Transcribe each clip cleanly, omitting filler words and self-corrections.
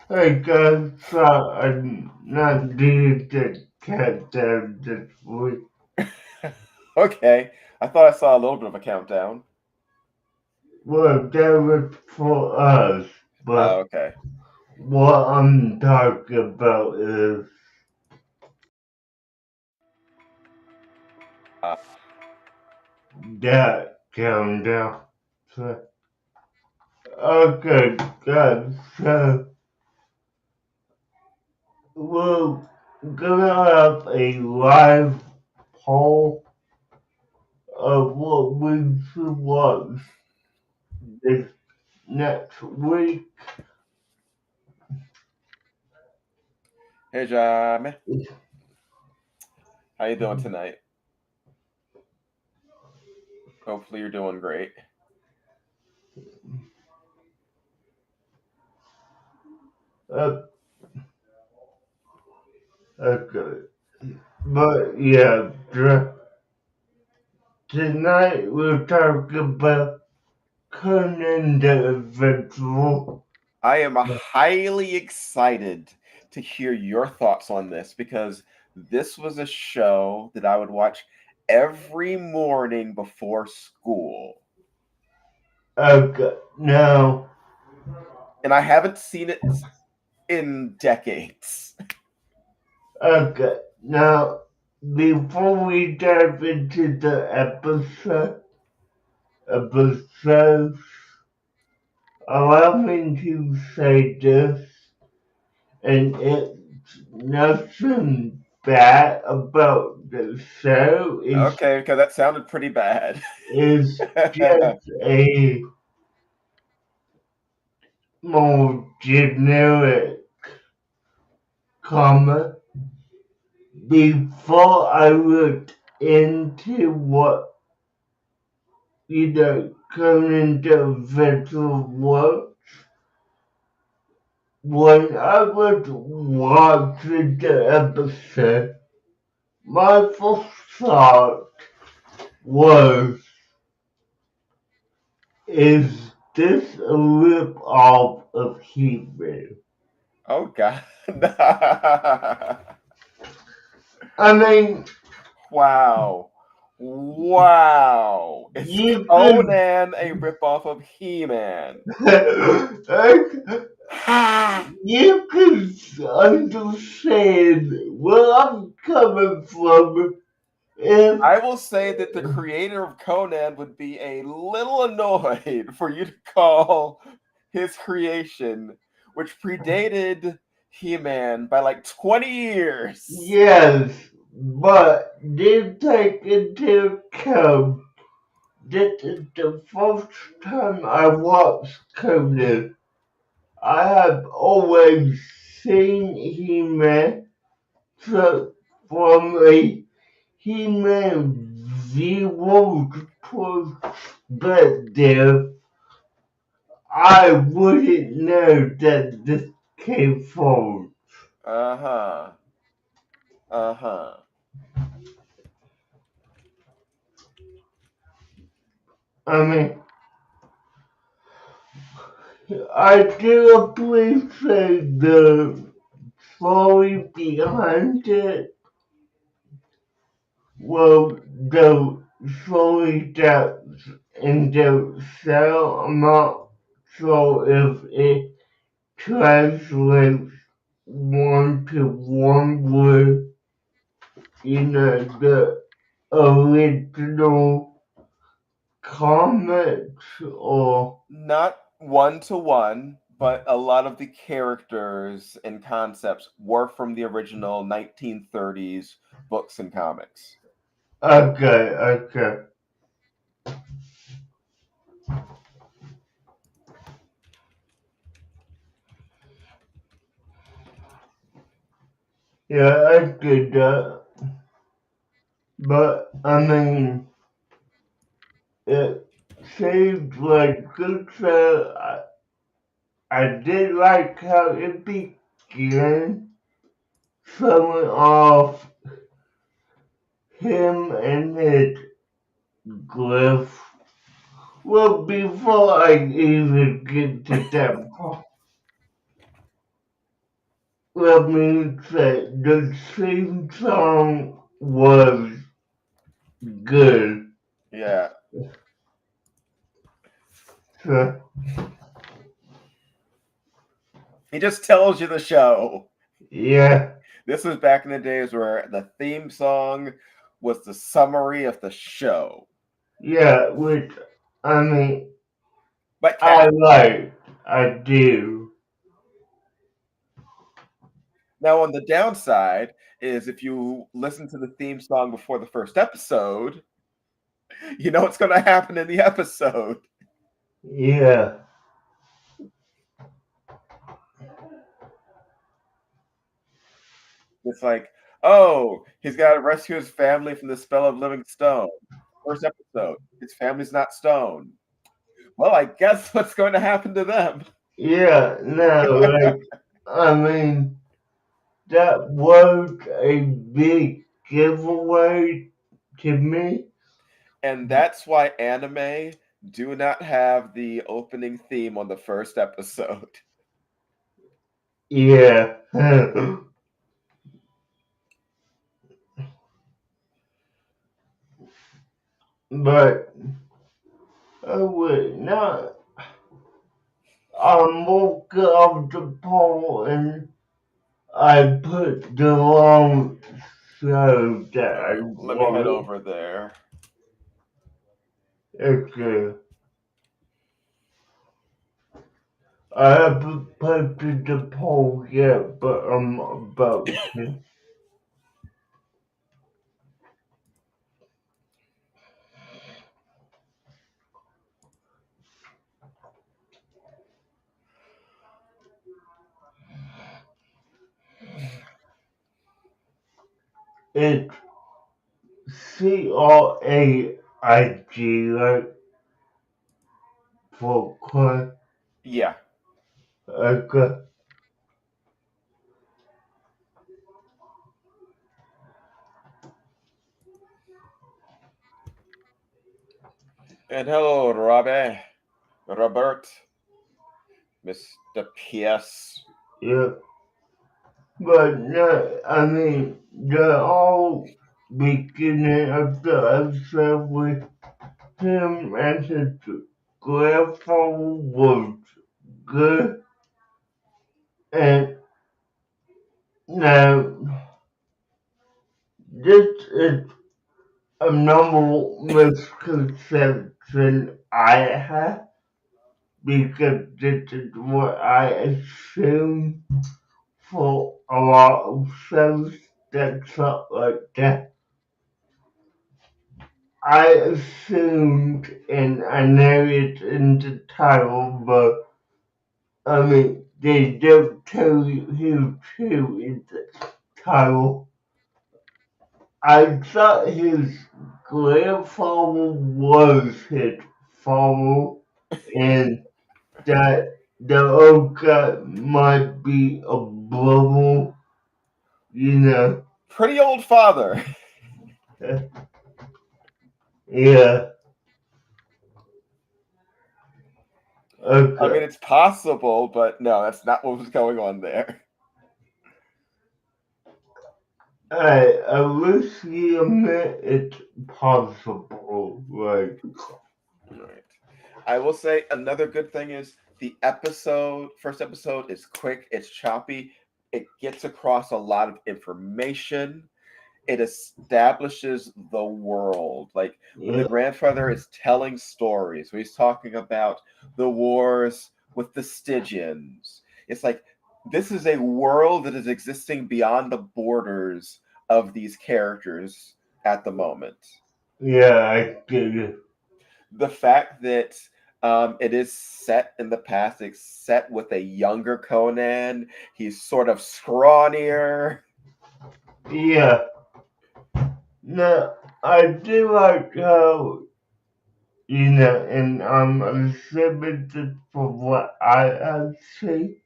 I guess I'm not doing the countdown this week. Okay, I thought I saw a little bit of a countdown. Well, that was for us, Oh, but okay. what I'm talking about is Uh, that countdown. So, okay, guys, so we're gonna have a live poll of what we should watch this next week. hey, Jamie. How you doing tonight? Hopefully you're doing great. Uh, okay, but yeah, tonight we're talking about Conan the Adventurer. I am highly excited to hear your thoughts on this because this was a show that I would watch every morning before school. Okay, now, And I haven't seen it in decades. okay, now, before we dive into the episodes, allow me to say this, and it's nothing bad about the show. Okay, because that sounded pretty bad. It's just a more generic comment. Before I looked into what Conan the Adventurer was, when I was watching the episode, my first thought was, is this a rip-off of He-Man? Oh God. I mean, Wow. Wow. Is you could Conan a ripoff of He-Man? you could understand where I'm coming from if I will say that the creator of Conan would be a little annoyed for you to call his creation, which predated He-Man by like 20 years. yes, but do take into account this is the first time I watched Conan. I have always seen He-Man from a He-Man viewer's perspective. I wouldn't know that this came forward. Uh-huh. Uh-huh. I mean, I do appreciate the story behind it. Well, the story that's in the cell, I'm not sure if it translates one to one with, the original comics or Not one to one, but a lot of the characters and concepts were from the original 1930s books and comics. okay. Yeah, I did that. But I mean, it seemed like good show. I did like how it began, showing off him and his glyph. Well, before I even get to that part, let me say the theme song was good. Yeah. So, He just tells you the show. yeah, This was back in the days where the theme song was the summary of the show. yeah, which I mean, But I cat. like, I do. Now, on the downside is if you listen to the theme song before the first episode, you know what's going to happen in the episode. Yeah, It's like, oh, he's got to rescue his family from the spell of living stone. First episode, his family's not stone. Well, I guess what's going to happen to them. yeah, no, like, I mean, that was a big giveaway to me. And that's why anime do not have the opening theme on the first episode. Yeah, but wait, no, I woke up the pole and I put the wrong show that All I right, let me head wanted. over there. Okay, I haven't posted the poll yet, but I'm about to. It's CRAIG, like, for quick. Yeah. Okay, And hello, Robert, Mr. PS. yeah. But no, I mean, the whole beginning of the episode with him and his grandfather was good. And now, this is a normal misconception I have because this is what I assume for a lot of shows that talk like that. I assumed, and I know it's in the title, but I mean, they don't tell you who to in the title. I thought his grandfather was his father, and that the old guy might be a brother, you know. Pretty old father. Yeah, I mean, okay. it's possible, but no, that's not what was going on there. I loosely admit it's possible, like, All right. I will say another good thing is first episode is quick, it's choppy, it gets across a lot of information. It establishes the world. Like when the yeah, grandfather is telling stories, when he's talking about the wars with the Stygians, it's like this is a world that is existing beyond the borders of these characters at the moment. yeah, I get it. The fact that it is set in the past, it's set with a younger Conan. He's sort of scrawnier. Yeah, no, I do like how, you know, and I'm limited for what I have seen.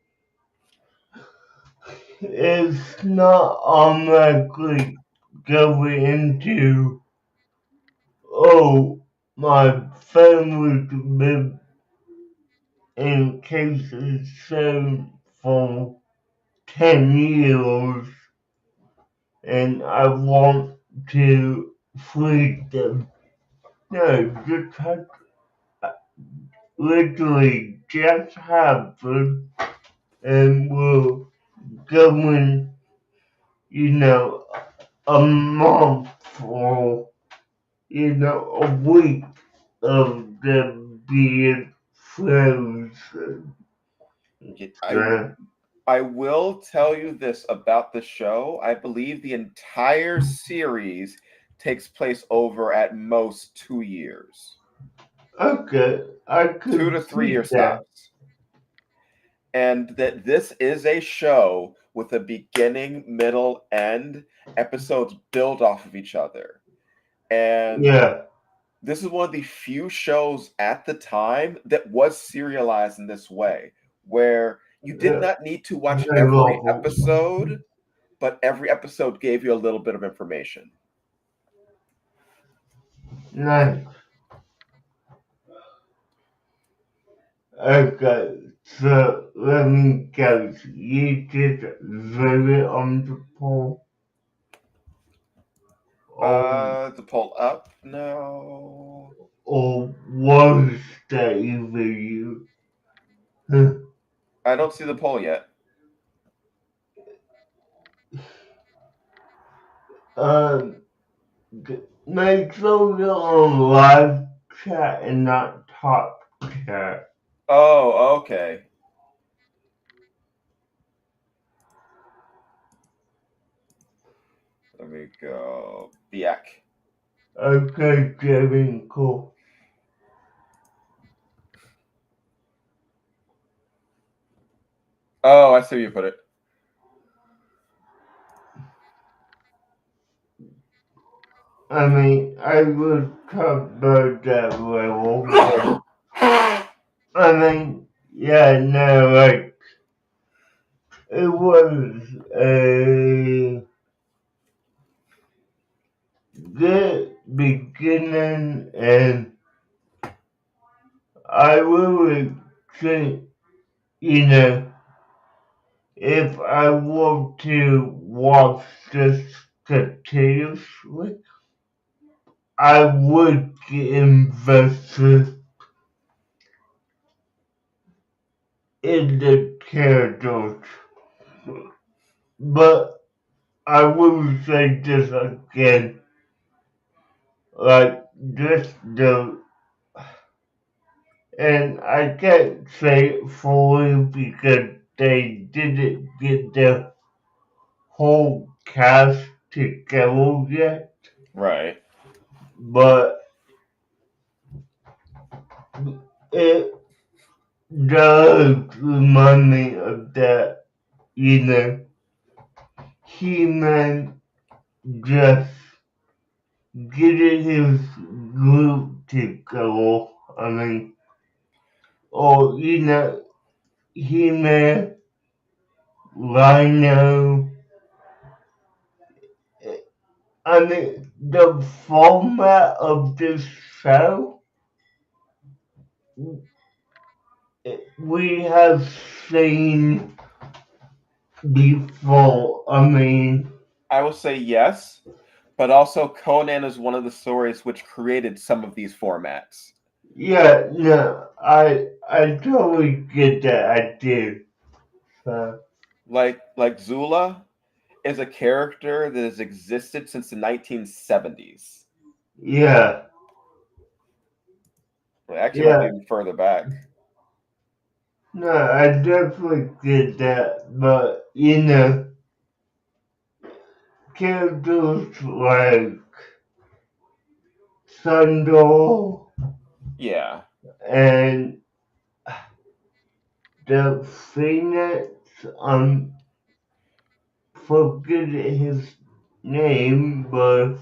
It's not automatically going into, oh, my family live in cases so for 10 years and I want to free them. No, just have, literally just happen and we're going, a month or, a week of them being frozen. I So, I will tell you this about the show. I believe the entire series takes place over at most 2 years. okay, I 2 to 3 year could see that. stops. And that this is a show with a beginning, middle, end. Episodes build off of each other. And Yeah, this is one of the few shows at the time that was serialized in this way, where you did yeah, not need to watch I every love it. episode, but every episode gave you a little bit of information. Nice. Okay, so let me guess. You just voted on the poll, or, The poll up? No. or was that either you? I don't see the poll yet. um, make sure you're on live chat and not top chat. Oh, okay. Let me go. Biak. Okay, Kevin, cool. Oh, I see where you put it. I mean, I would cover that level, but I mean, yeah, no, like, it was a good beginning, and I really think, if I were to watch this continuously, I would get invested in the characters. But I will say this again, like this the and I can't say it fully because they didn't get the whole cast together yet, Right. but it does remind me of that, He-Man just getting his group together. I mean, or, He-Man, Rhino. I mean, the format of this show, we have seen before. I mean, I will say yes, but also Conan is one of the stories which created some of these formats. yeah, no, I totally get that. I did. So, Like Zula is a character that has existed since the 1970s. yeah, Well, actually, might be yeah. even further back. No, I definitely get that. But, characters like Thunder Yeah. and the Phoenix, I'm forgetting his name, but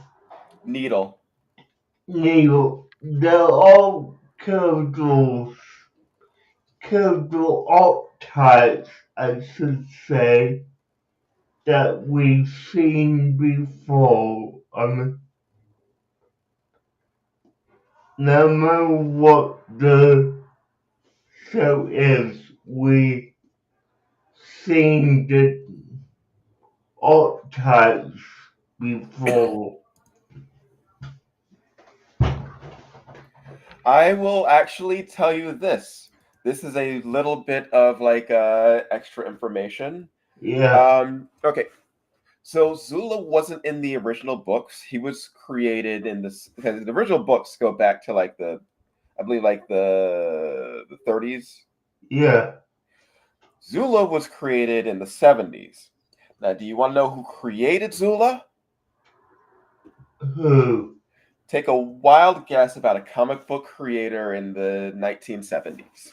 Needle. They're all character archetypes, I should say, that we've seen before. No matter what the show is, we've seen it archetypes before. I will actually tell you this. This is a little bit of like extra information. Yeah, Okay, so Zula wasn't in the original books. He was created in this because the original books go back to like I believe like the 30s. yeah. Zula was created in the 70s. Now, do you want to know who created Zula? Who? Take a wild guess about a comic book creator in the 1970s.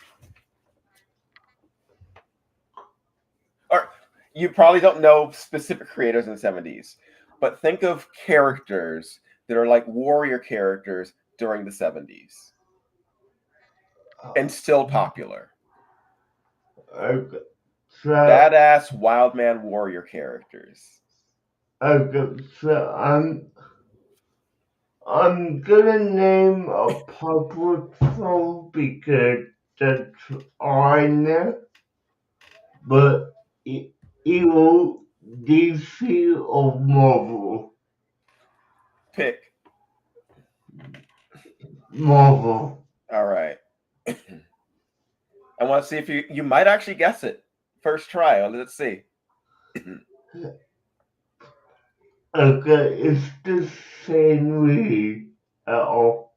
Or you probably don't know specific creators in the 70s, but think of characters that are like warrior characters during the 70s and still popular. Okay. So, Badass wildman warrior characters. I'm gonna name a public phone because that's all I know. But evil DC or Marvel. Pick. Marvel. All right. I want to see if you might actually guess it. First try. Let's see. Okay, it's the same way at all.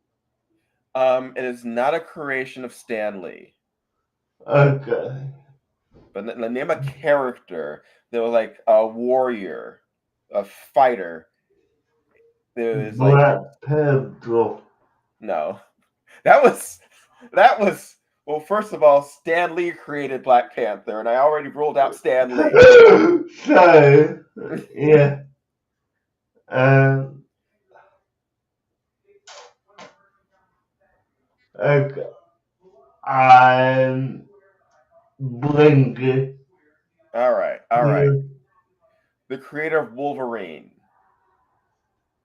It is not a creation of Stan Lee, Okay. but name a character that was like a warrior, a fighter. There was like Black Panther. no, that was well. First of all, Stan Lee created Black Panther, and I already ruled out Stan Lee. So, yeah. Um, okay. I'm blinking. All right, all right. Yeah. The creator of Wolverine,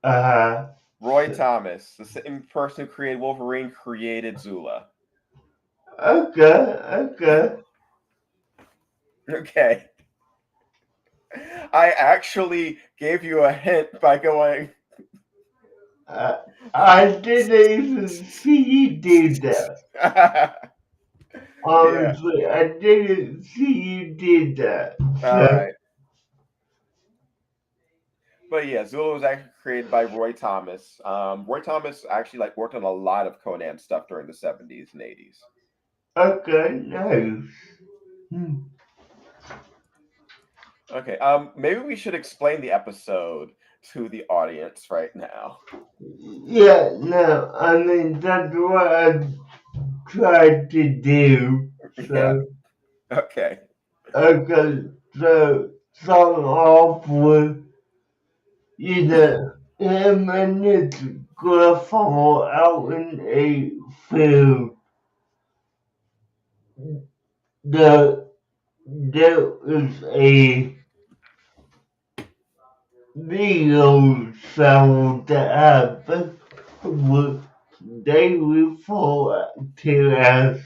Uh, Roy Thomas, the same person who created Wolverine, created Zula. okay, okay. Okay. I actually gave you a hint by going. Uh, I didn't even see you do that. Yeah. Honestly, I didn't see you did that. All So, right. But yeah, Zula was actually created by Roy Thomas. Roy Thomas actually like worked on a lot of Conan stuff during the 70s and 80s. okay, nice. Hmm. Okay. Maybe we should explain the episode to the audience right now. Yeah, no, I mean, that's what I tried to do. Yeah. So, Okay. okay, so, start off with, him and his grandfather out in a field. The, there is a video sound that happened with they refer to as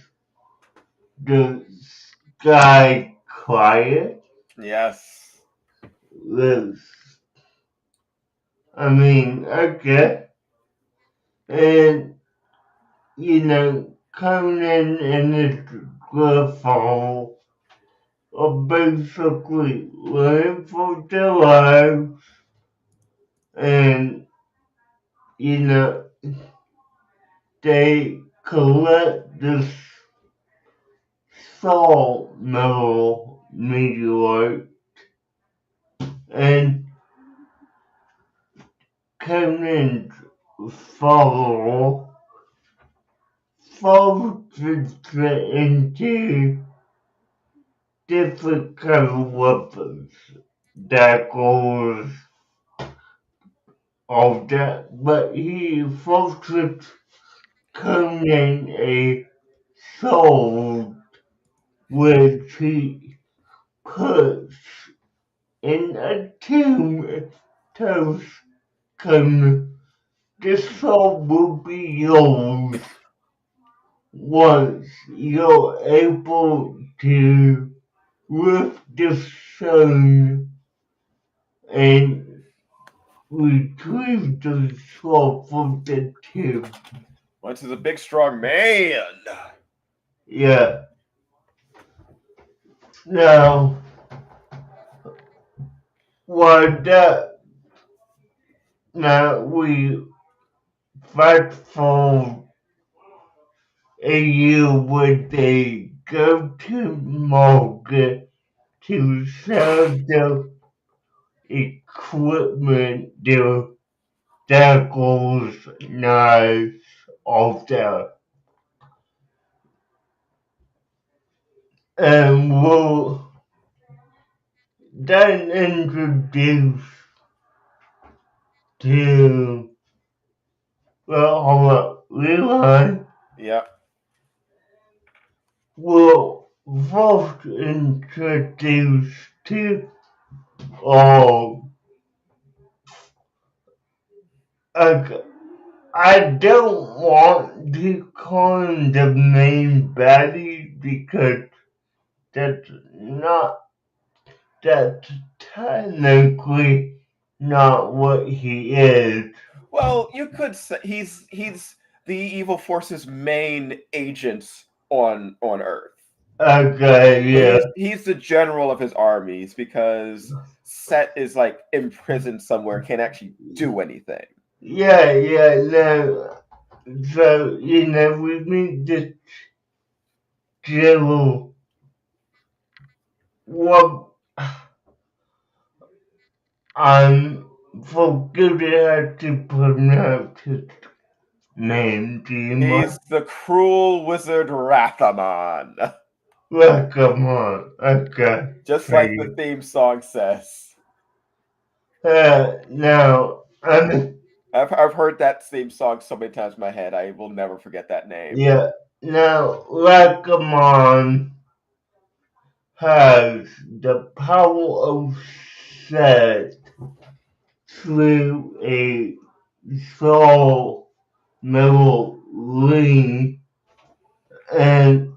the sky quiet. Yes. Lives. I mean, okay. And, Conan and his grandfather are basically living for their lives and, you know, they collect this salt mineral meteorite and Conan's father focuses it into different kind of weapons, daggers, all that, but he focuses Conan a sword which he puts in a tomb tells Conan this sword will be yours once you're able to lift the stone and retrieved the sword from the tomb. Once is a big, strong man. Yeah. Now, what that now we fight for a year when they go to market to sell the equipment, their daggers, knives, all that. And we'll then introduce to, well, hold up, rewind. Yeah. We'll first introduce to, um, a I don't want to call him the main baddie because that's not, that's technically not what he is. Well, you could say he's the evil force's main agent on Earth. Okay, yeah, He's the general of his armies because Set is like imprisoned somewhere and can't actually do anything. yeah, no. So, we meet this general, what, I'm forgetting how to pronounce his name, do you mind? He's the cruel wizard Rathaman, Well, come on, okay, just like the thank theme song says. you. Now, I've heard that theme song so many times in my head. I will never forget that name. yeah, now, Rakamon has the power of set through a soul metal ring, and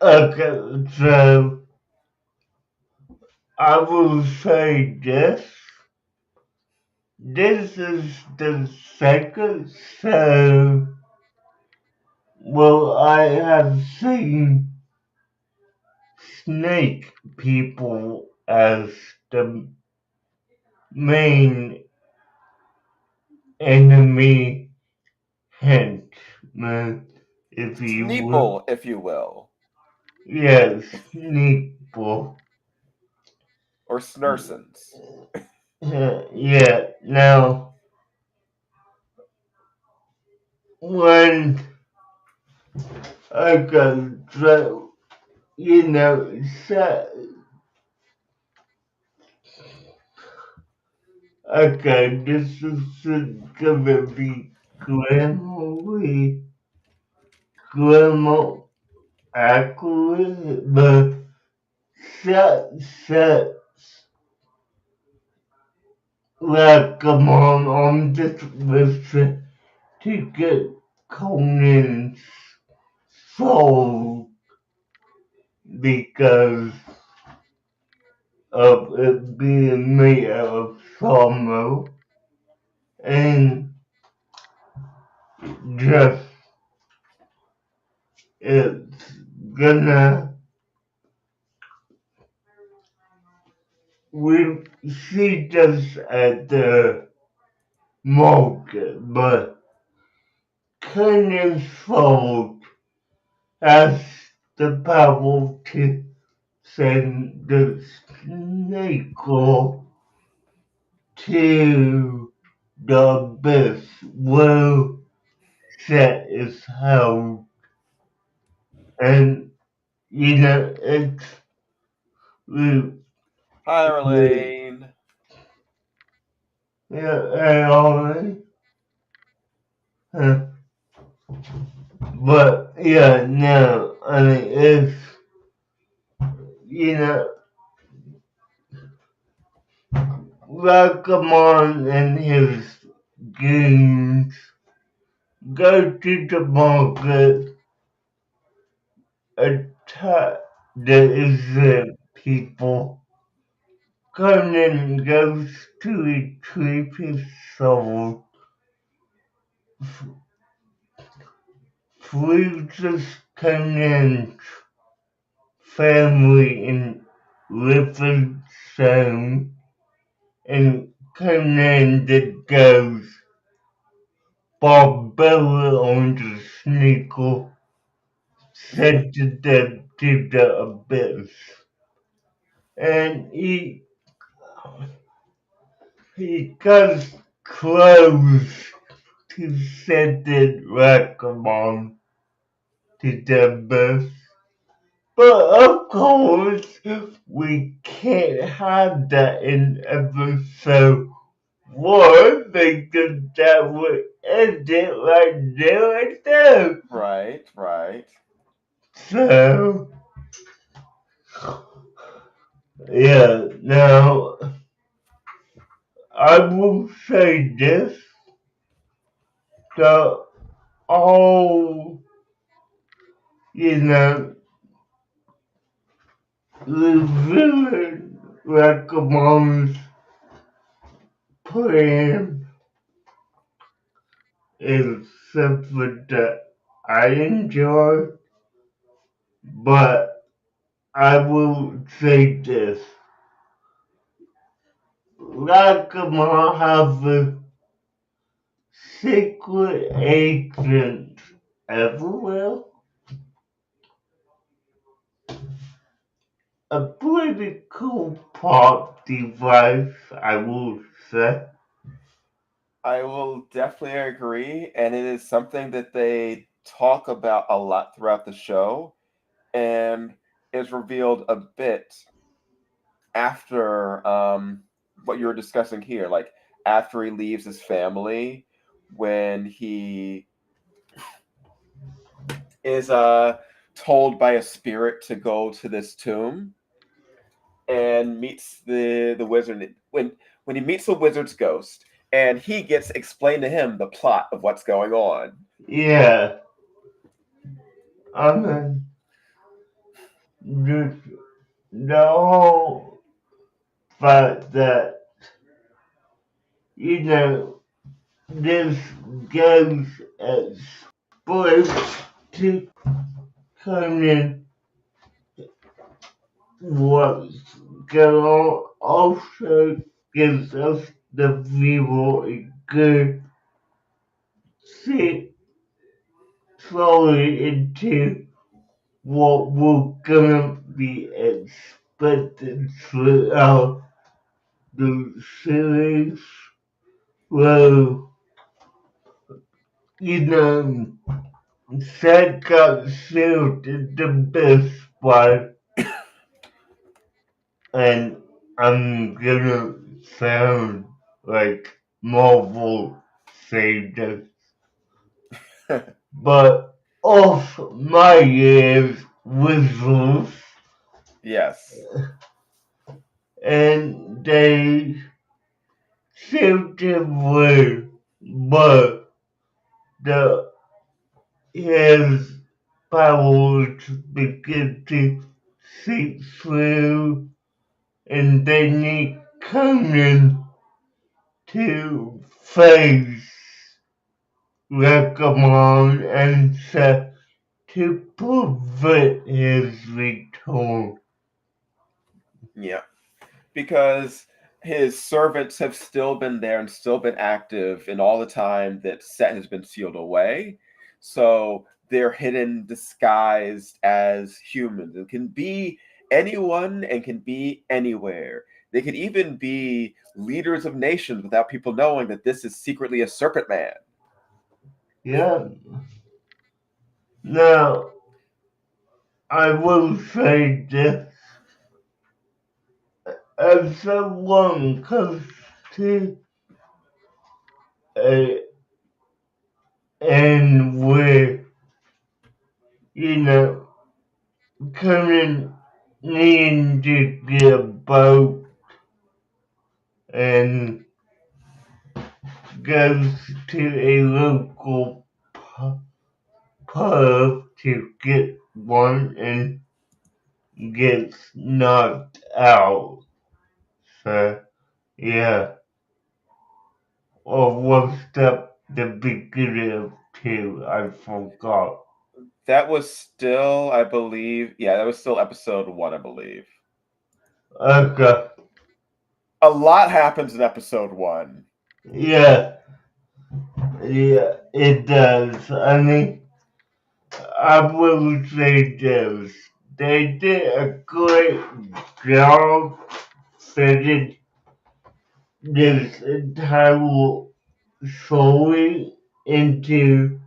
okay, so I will say this. This is the second show well I have seen snake people as the main enemy henchmen, if you will. Sneeple, if you will, Yes, snake people. or Snursons. Yeah, now when I go through, so, okay, this is gonna be grammarly, grammar accurate, but set like come on, I'm just listening to get Conan's soul because of it being made out of sawmill and just it's gonna we see this at the market, but Conan's soul has the power to send the snake to the abyss where Set is held, and it's really, Hi, really Arlene. yeah, alright. Huh. But yeah, no, I mean if you know Rakamon and his goons go to the market, attack the Israel people, Conan goes to retrieve his soul, freezes Conan's family in living stone, and Conan the Ghost, Barbella on the sneaker, sent them to the abyss. And he got close to sending Rackamon to the abyss. But of course, we can't have that in episode one because that would end it right there and there. Right, right. So, yeah, now I will say this, the all, you know, the villain recommends plan is something that I enjoy, but I will say this. Rakamon have a secret agent everywhere. A pretty cool pop device, I will say. I will definitely agree, and it is something that they talk about a lot throughout the show, and is revealed a bit after what you were discussing here, like after he leaves his family, when he is told by a spirit to go to this tomb and meets the wizard. When he meets the wizard's ghost, and he gets explained to him the plot of what's going on. Yeah, I mean, the, the whole fact that, you know, this goes as supposed to come in what's going on also gives us the viewer a good see slowly into what we're gonna be expected throughout the series. Well, you know, Sad got sealed in the best part, and I'm gonna sound like Marvel saved us. But off my ears whistles, Yes. and they saved him well, but the his powers begin to seep through, and they need Conan to face Recomon and set to prevent his return. Yeah. Because his servants have still been there and still been active in all the time that Set has been sealed away. So they're hidden, disguised as humans. It can be anyone and can be anywhere. They could even be leaders of nations without people knowing that this is secretly a serpent man. Yeah. Now, I will say this as someone comes to a end where, you know, coming needing to get a boat and goes to a local pub to get one and gets knocked out. So, yeah. Or was the beginning of two? I forgot. That was still, I believe, yeah, that was still episode 1, I believe. Okay. A lot happens in episode 1. Yeah. Yeah, it does. I mean, I will say this. They did a great job fitting this entire story into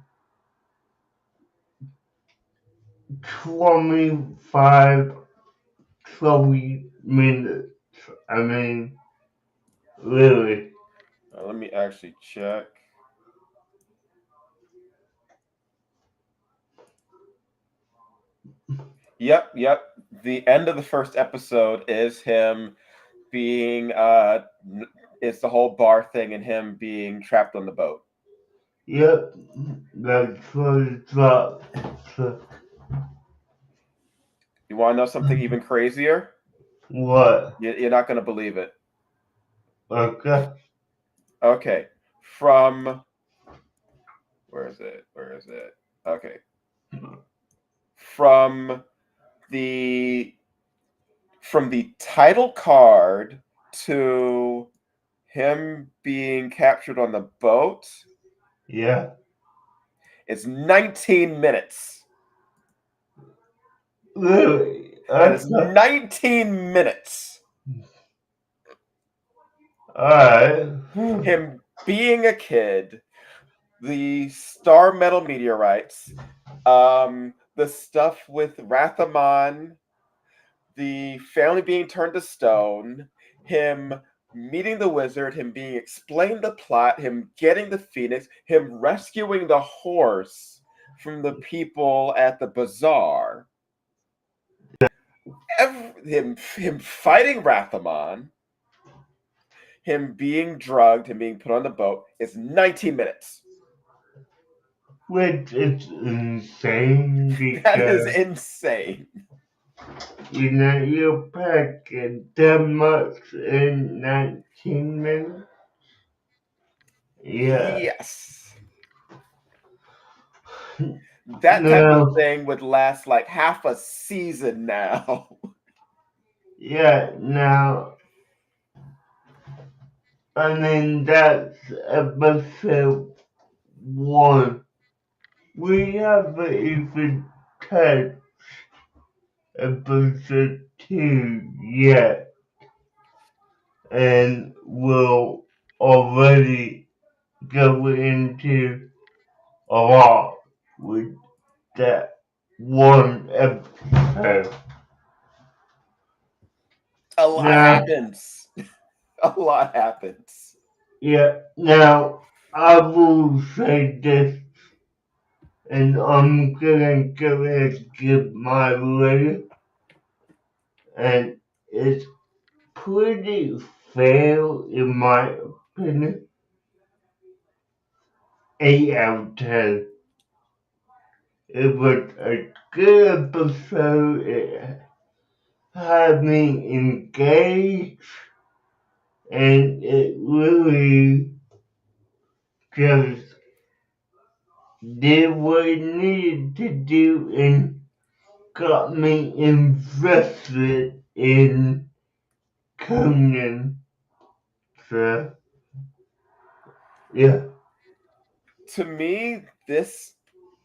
25, 30 minutes. I mean, really. Let me actually check. Yep. The end of the first episode is him being it's the whole bar thing and him being trapped on the boat. Yep, that's what it's up. So, You want to know something even crazier? what? You're not going to believe it. Okay. Okay, from where is it? Where is it? Okay, from the from the title card to him being captured on the boat Yeah. is 19 minutes. Really? That is Okay. 19 minutes. Alright. Him being a kid, the star metal meteorites, the stuff with Rathamon, the family being turned to stone, him meeting the wizard, him being explained the plot, him getting the phoenix, him rescuing the horse from the people at the bazaar, him fighting Rathamon, him being drugged, him being put on the boat is 19 minutes. Which is insane That is because, insane. you're packing that much in 19 minutes. Yeah. Yes. That type of No. thing would last like half a season now. Yeah, now, I mean, that's episode one. We haven't even touched episode two yet, and we'll already go into a lot with that one episode. A lot Now, happens. A lot happens. yeah, now I will say this, and I'm gonna go ahead and give my review, and it's pretty fair in my opinion. 8 out of 10. It was a good episode. It had me engaged, and it really just did what it needed to do and got me invested in Conan. So, yeah. To me, this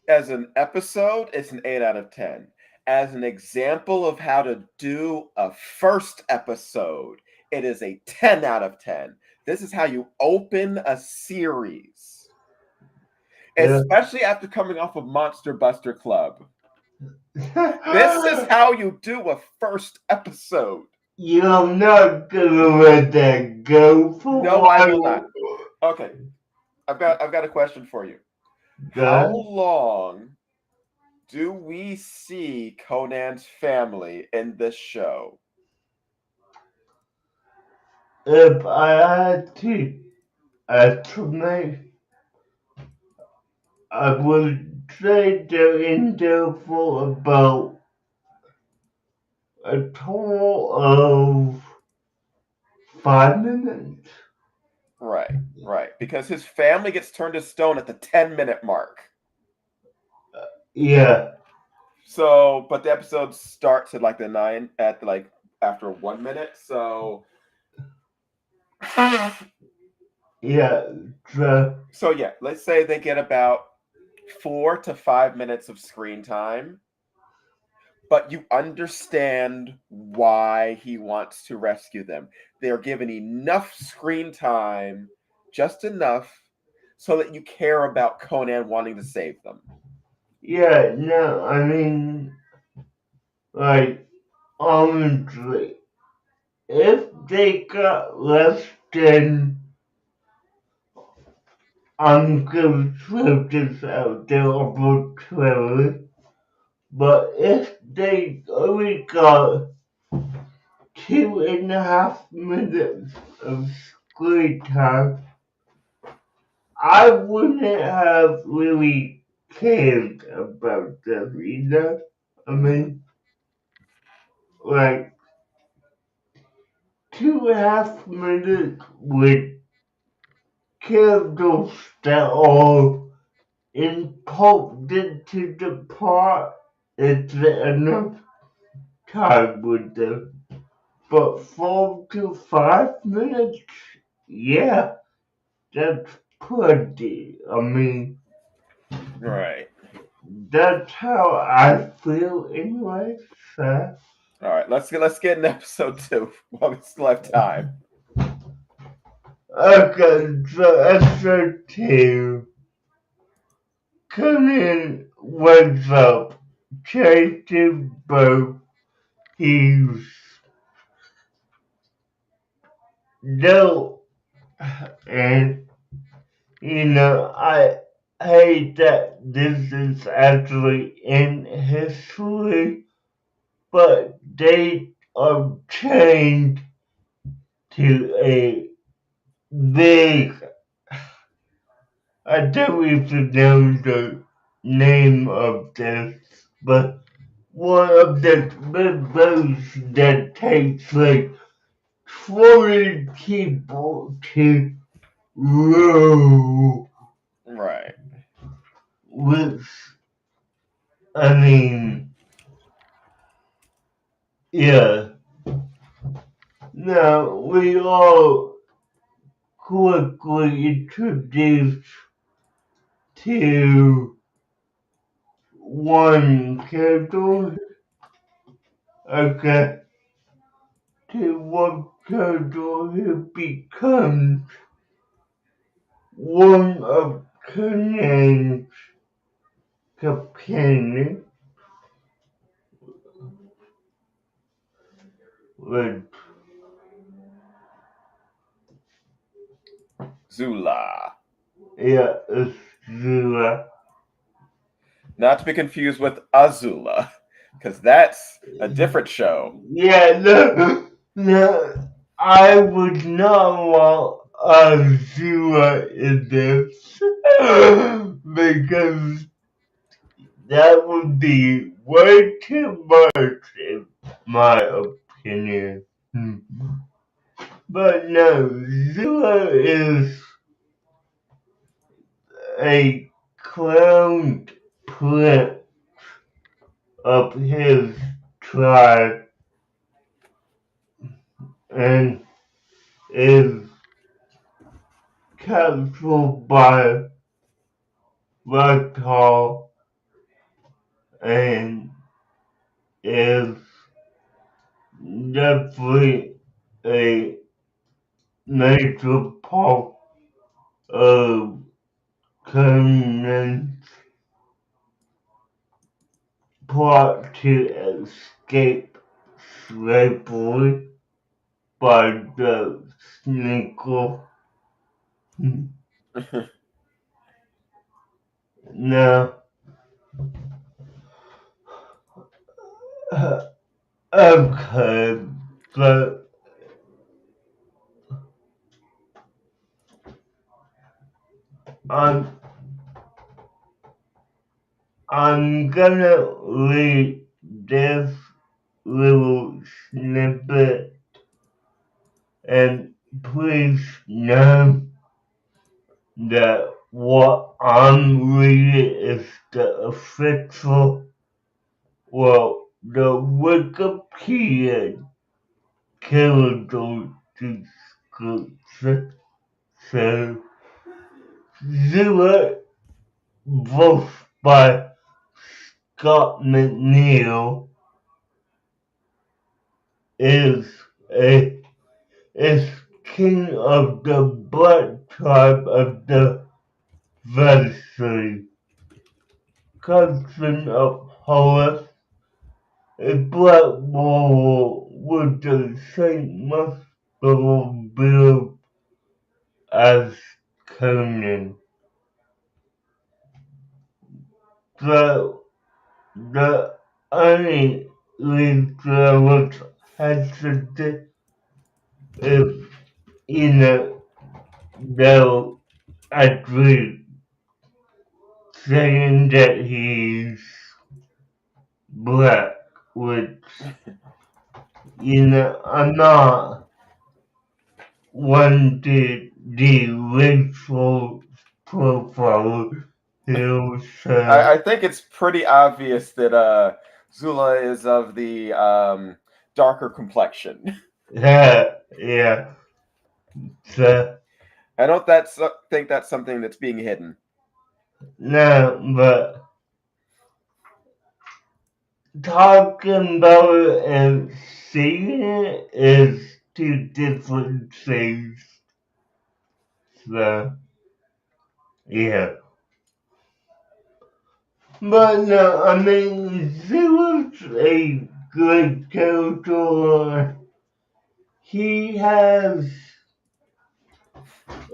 as an episode, it's an 8 out of 10. As an example of how to do a first episode, it is a 10 out of 10. This is how you open a series, Yeah. especially after coming off of Monster Buster Club. This is how you do a first episode. You're not gonna let that go for a No, I will not. while. Okay, I've got a question for you. How Good. long do we see Conan's family in this show? If I had to estimate, I would say they're in there for about a total of 5 minutes. Right. Because his family gets turned to stone at the 10-minute mark. Yeah. So, but the episode starts at like after 1 minute. So, Yeah. so yeah, let's say they get about 4 to 5 minutes of screen time, but you understand why he wants to rescue them. They are given enough screen time, just enough, so that you care about Conan wanting to save them. Yeah, no, I mean, like, honestly, if they got less than, I'm gonna throw this out there arbitrarily, but if they only got 2.5 minutes of screen time, I wouldn't have really cared about them either. I mean, like, 2.5 minutes with characters that are important to the part is enough time with them. But 4 to 5 minutes, yeah, that's plenty. I mean, Right. that's how I feel anyway. So. All right. Let's get in episode 2 while we still have time. Okay, so episode 2. Conan wakes up, chasing both his no, and I hate that this is actually in history, but they are chained to a big, I don't even know the name of this, but one of the big boats that takes like 40 people to row, Right. which, I mean, yeah. Now, we all quickly introduced to one character, okay, to one character who becomes one of Conan's companions, which, Zula. yeah, is Zula. Not to be confused with Azula, because that's a different show. Yeah, no, I would not want Azula in this because that would be way too much in my opinion. But no, Zula is a cloned prince of his tribe and is controlled by Raktal and is definitely a major part of Conan's plot to escape slavery by the Sneakle. Now, okay, but I'm I'm gonna read this little snippet and please know that what I'm reading is the official, well, the Wikipedia character description. So, Zero, voiced by Scott McNeil, is a is king of the black tribe of the Vesey, cousin of Horus, a black warrior with the same muscular build as Conan. The only reason I was hesitant if, they'll agree saying that he's black, which, I'm not one to the racial profile here, so I think it's pretty obvious that Zula is of the darker complexion. yeah, so I don't think that's something that's being hidden. no, but talking about it and seeing it is two different things, so yeah. But no, I mean, Zula's a good character. He has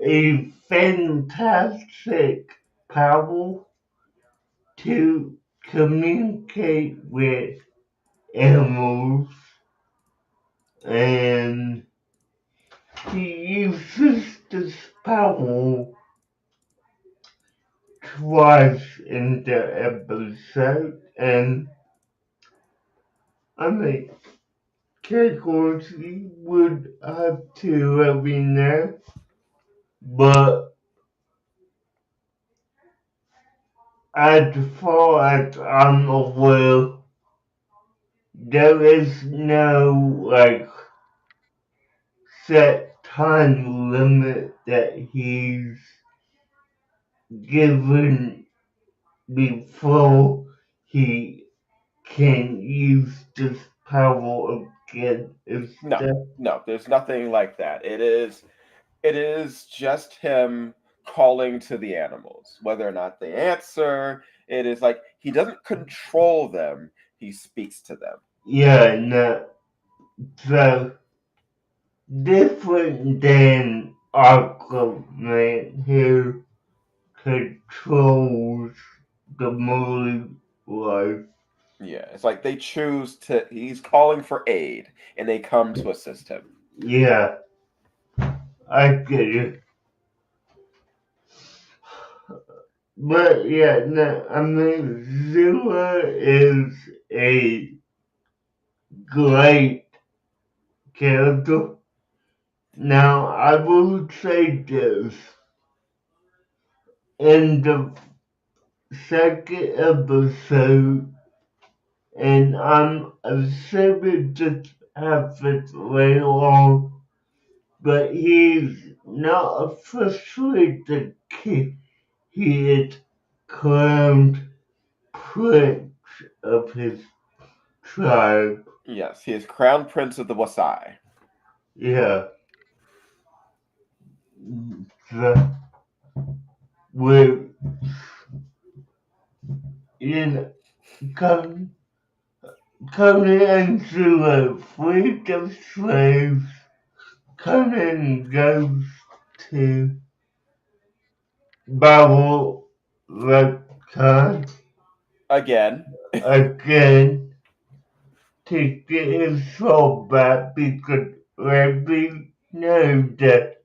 a fantastic power to communicate with animals, and he uses this power twice in the episode, and I mean, Kegels would have to let me know, but as far as I'm aware, there is no set time limit that he's given before he can use this power again. Is No, that no, there's nothing like that. It is just him calling to the animals. Whether or not they answer, it is like he doesn't control them, he speaks to them. yeah, no, so different than Aquaman who controls the marine life. Yeah, it's like they choose to, he's calling for aid and they come to assist him. Yeah, I get it. But yeah, no, I mean, Zilla is a great character. Now, I will say this. In the second episode, and I'm assuming this happens later on, but he's not officially the king. He is crowned prince of his tribe. Yes, he is crown prince of the Wasai. Yeah. The, with in Conan and Zero freed the slaves. Conan goes to Babel Khan Again. again to get his soul back because we know that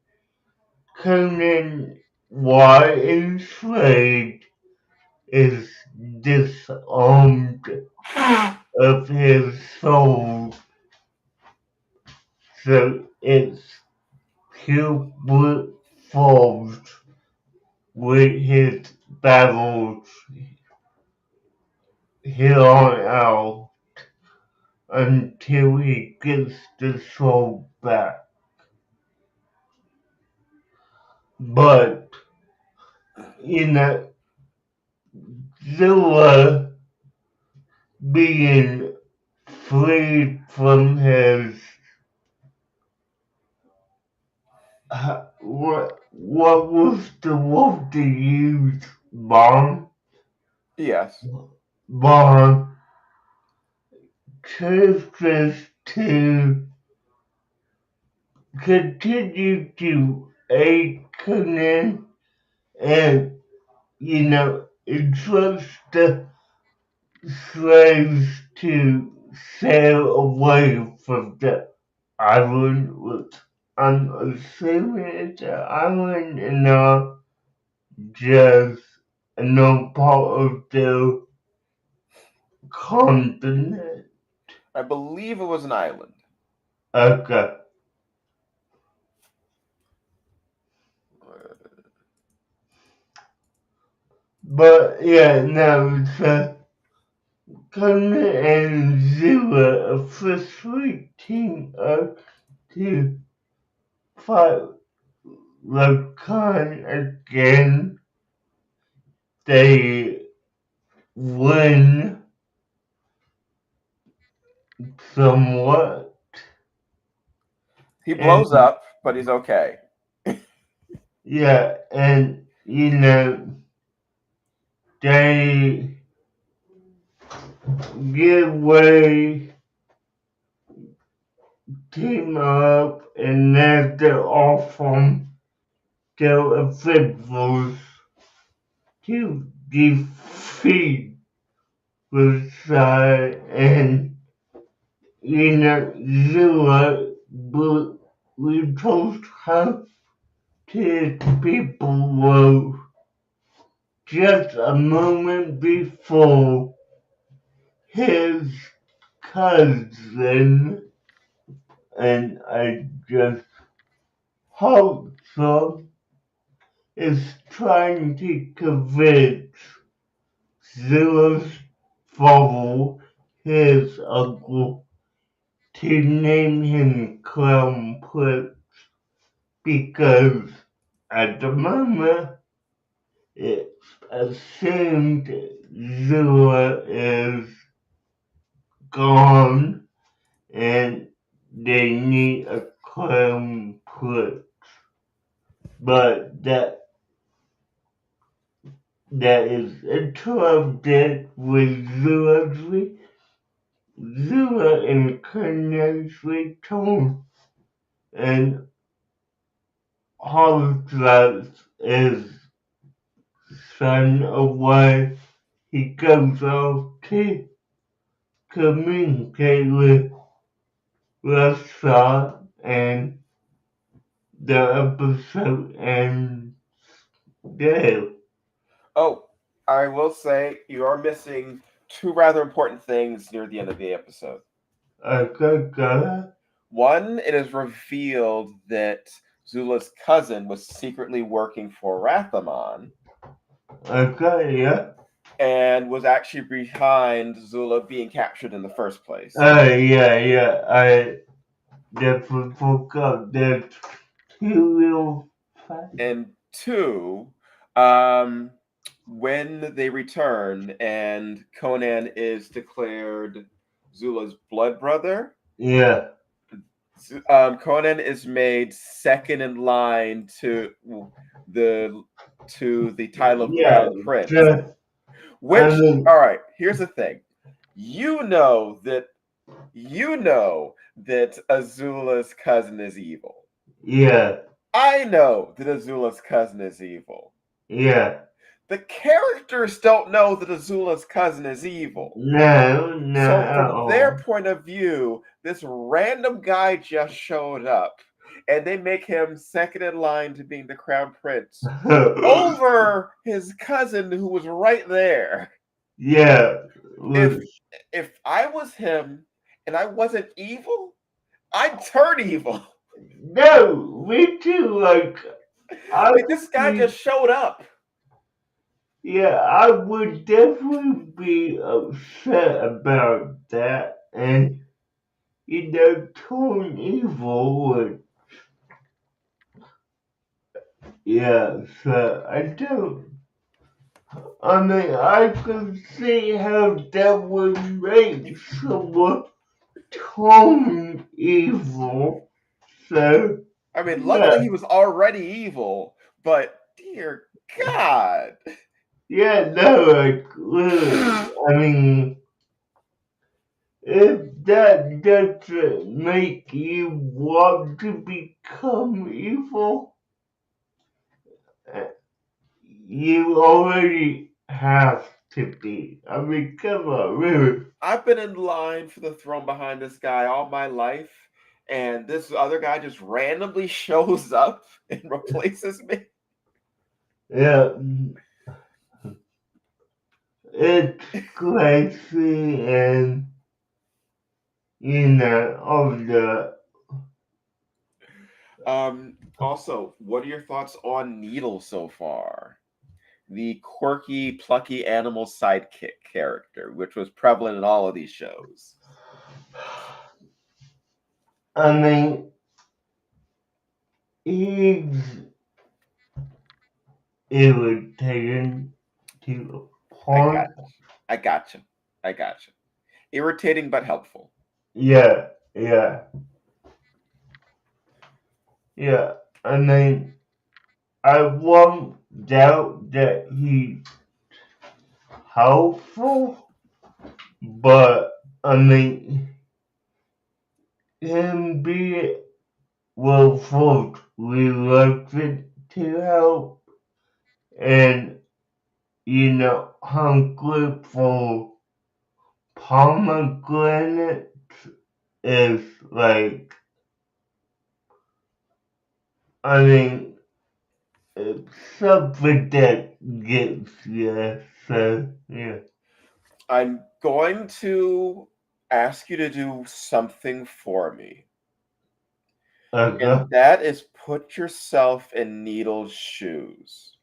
Conan, while enslaved, is disarmed of his soul. So it's to move forward with his battles here on out until he gets the soul back. But, you know, Zilla being freed from his what was the word to use? Yes. Bond chooses to continue to aid Conan and, entrust the slaves to sail away from the island, which I'm assuming it's an island and not just another part of the continent. I believe it was an island. Okay. But yeah, no, so Conan and Zilla officially team up to fight Rakan again. They win somewhat, He and blows up, but he's okay. yeah, and they give way, team up, and then they're off from their officials to defeat Versailles and Zilla, but we told how to people were just a moment before his cousin, and I just hope so, is trying to convince Zilla's father, his uncle, to name him Crown Prince because at the moment it's assumed Zilla is gone and they need a crown prince. But that is interrupted with Zilla and Conan's return, and Hollis is son away. He goes off to communicate with Russia, and the episode ends there. Oh, I will say you are missing two rather important things near the end of the episode. Okay. One, it is revealed that Zula's cousin was secretly working for Rathamon Okay, yeah. and was actually behind Zula being captured in the first place. Yeah. I definitely forgot that two little facts. And two, when they return and Conan is declared Zula's blood brother, Yeah. Conan is made second in line the the title of Yeah. crown prince. Just, I Which, mean, all right, here's the thing: you know that Azula's cousin is evil. yeah. I know that Azula's cousin is evil. Yeah. The characters don't know that Azula's cousin is evil. No, not So, at from their all. point of view, this random guy just showed up and they make him second in line to being the crown prince over his cousin who was right there. Yeah. If I was him and I wasn't evil, I'd turn evil. No, me too. Like I Like, this guy would, just showed up. yeah, I would definitely be upset about that, and turn evil. Would, yeah, so I don't. I mean, I could see how that would make someone turn evil. So I mean, yeah, luckily he was already evil, but dear God. yeah, no, like, I mean, if that doesn't make you want to become evil, uh, you already have to be. I mean, come on, really. I've been in line for the throne behind this guy all my life, and this other guy just randomly shows up and replaces me. Yeah, it's crazy, and all the. Also, what are your thoughts on Needle so far? The quirky, plucky animal sidekick character, which was prevalent in all of these shows. I mean, he's irritating to a I got, point. I gotcha, I gotcha. Irritating but helpful. Yeah, yeah, yeah. I mean, I won't doubt that he's helpful, but I mean, him being willful, reluctant to help, and hungry for pomegranate is like, I mean, it's something that gets you. So yeah. I'm going to ask you to do something for me, Okay. and that is put yourself in Needle's shoes,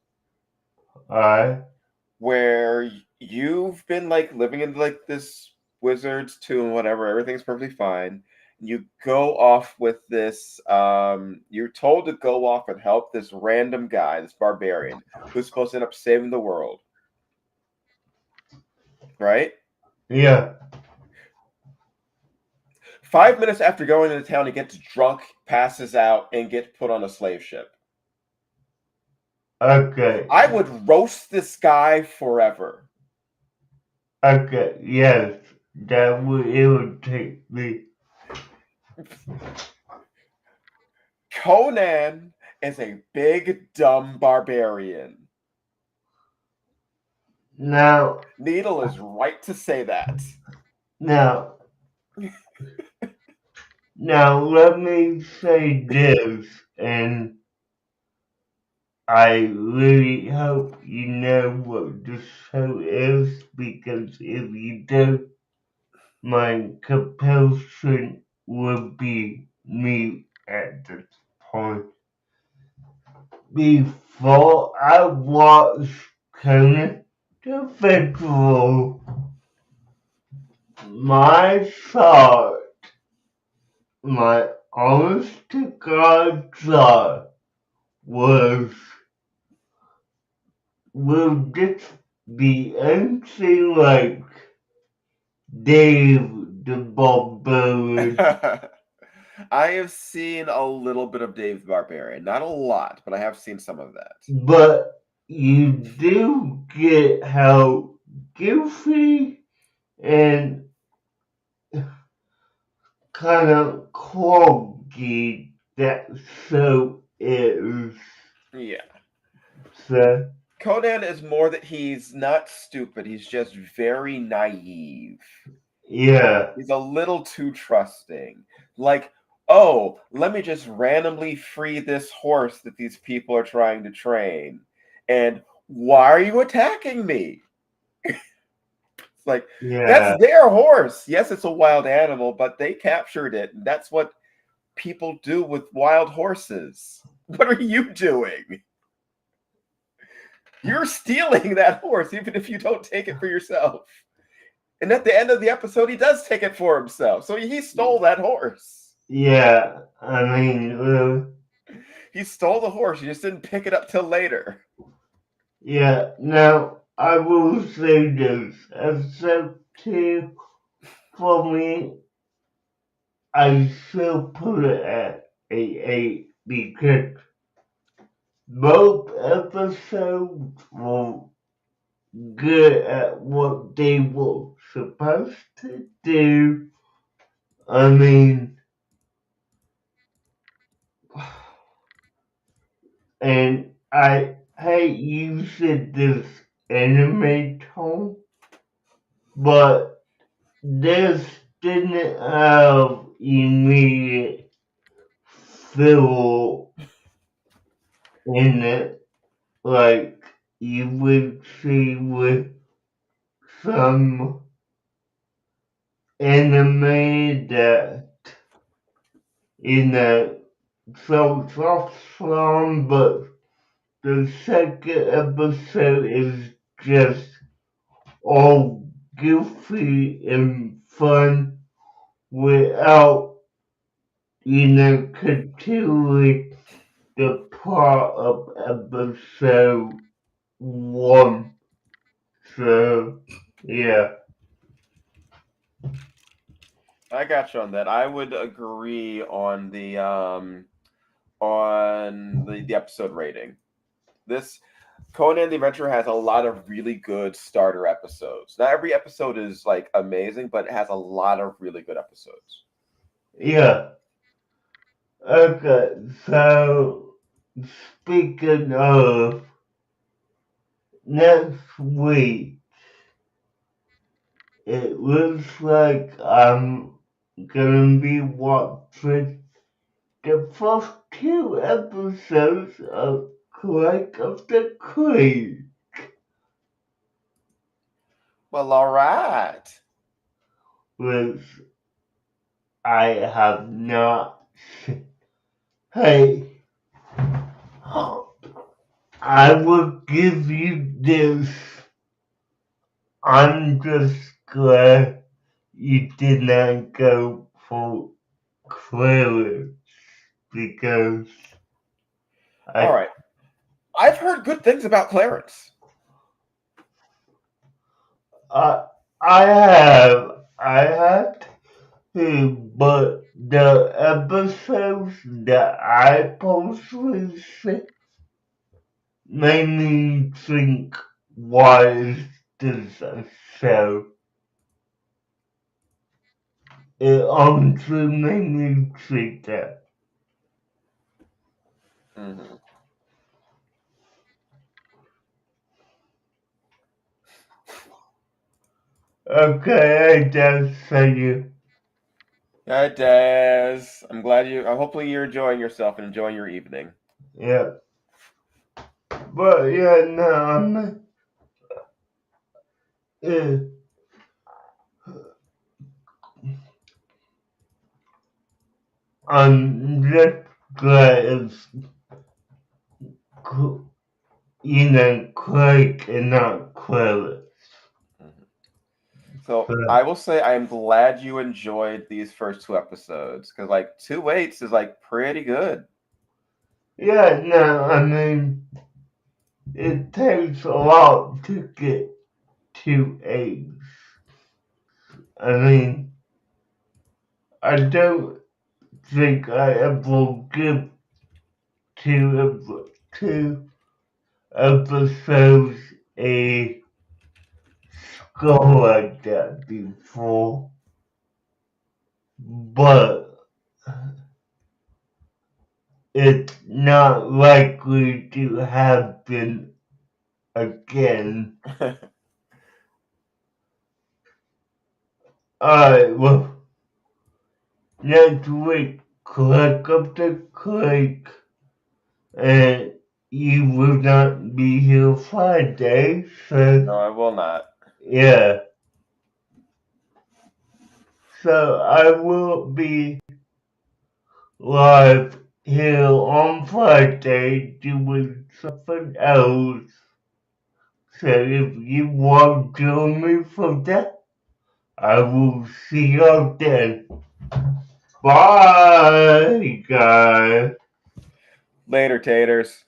Alright. where you've been like living in like this wizard's tomb, whatever, everything's perfectly fine. You go off with this, you're told to go off and help this random guy, this barbarian, who's supposed to end up saving the world, right? Yeah. 5 minutes after going into town, he gets drunk, passes out, and gets put on a slave ship. Okay. I would roast this guy forever. Okay. Yes. That would irritate me. Conan is a big, dumb barbarian. Now, Needle is right to say that. now, now, let me say this, and I really hope you know what the show is, because if you don't, my compulsion would be me at this point. Before I watched Conan the Festival, my thought, my honest to God thought was, will this be anything like Dave the Barbarian? I have seen a little bit of Dave the Barbarian. Not a lot, but I have seen some of that. But you do get how goofy and kind of clunky that show is. Yeah. So, Conan is more that he's not stupid, he's just very naive. yeah, He's a little too trusting. Like, oh, let me just randomly free this horse that these people are trying to train. And why are you attacking me? It's like, that's yeah, their horse. Yes, it's a wild animal, but they captured it. And that's what people do with wild horses. What are you doing? You're stealing that horse, even if you don't take it for yourself. And at the end of the episode, he does take it for himself. So he stole that horse. Yeah, I mean, He stole the horse. He just didn't pick it up till later. yeah. Now I will say this: episode 2 for me, I still put it at a 8 because both episodes were good at what they were supposed to do. I mean, and I hate using this anime tone, but this didn't have immediate feel in it like you would see with some anime that, felt soft song, but the second episode is just all goofy and fun without, continuing the plot of episode 1. So, yeah. I got you on that. I would agree on the episode rating. This Conan the Adventurer has a lot of really good starter episodes. Not every episode is like amazing, but it has a lot of really good episodes. Yeah. Okay, so speaking of next week, it looks like I'm gonna be watching the first 2 episodes of Quake of the Queen. Well, all right. Which I have not seen. Hey, I will give you this. I'm just glad you did not go for clearance because All right. I've heard good things about Clarence. I had to, but the episodes that I personally see made me think, why is this a show? It honestly made me think that. Mm-hmm. Okay, I just say you. Hi, Daz. I'm glad you. Hopefully, you're enjoying yourself and enjoying your evening. Yeah. But yeah, no, uh, I'm just glad it's, Craig and not Clevis. So But I will say I am glad you enjoyed these first 2 episodes because like 2/8 is like pretty good. yeah, no, I mean, it takes a lot to get to A's. I mean, I don't think I ever give two episodes a score like that before, but it's not likely to happen again. Alright, well, next week, click up the click, and you will not be here Friday, so No, I will not. yeah. So I will be live here on Friday doing something else. So if you want to join me for that, I will see you then. Bye, guys. Later, taters.